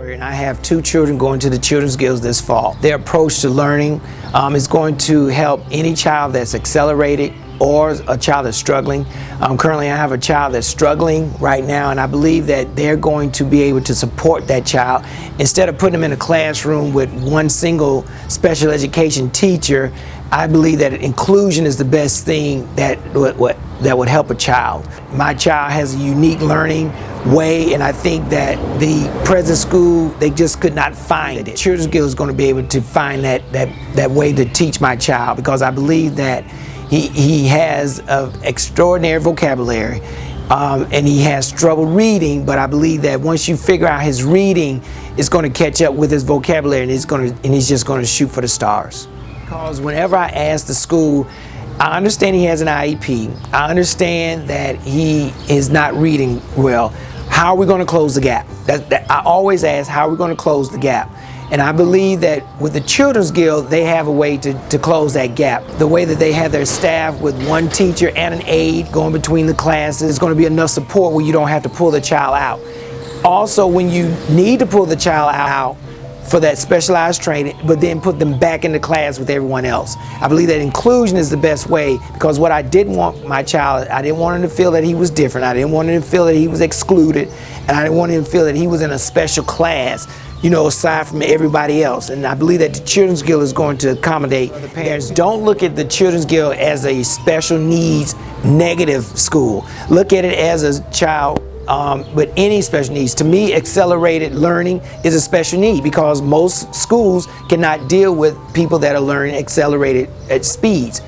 And I have 2 children going to the Children's Guilds this fall. Their approach to learning is going to help any child that's accelerated or a child that's struggling. Currently I have a child that's struggling right now, and I believe that they're going to be able to support that child. Instead of putting them in a classroom with one single special education teacher, I believe that inclusion is the best thing that would help a child. My child has a unique learning way, and I think that the present school, they just could not find it. Children's Guild is going to be able to find that way to teach my child, because I believe that he has an extraordinary vocabulary, and he has trouble reading, but I believe that once you figure out his reading, it's going to catch up with his vocabulary, and he's just going to shoot for the stars. Because whenever I ask the school, I understand he has an IEP, I understand that he is not reading well, how are we going to close the gap? I always ask, how are we going to close the gap? And I believe that with the Children's Guild, they have a way to close that gap. The way that they have their staff with one teacher and an aide going between the classes is going to be enough support where you don't have to pull the child out. Also, when you need to pull the child out for that specialized training, but then put them back in the class with everyone else. I believe that inclusion is the best way, because what I didn't want my child, I didn't want him to feel that he was different. I didn't want him to feel that he was excluded, and I didn't want him to feel that he was in a special class, you know, aside from everybody else. And I believe that the Children's Guild is going to accommodate the parents. Don't look at the Children's Guild as a special needs negative school. Look at it as a child with any special needs. To me, accelerated learning is a special need, because most schools cannot deal with people that are learning accelerated at speeds.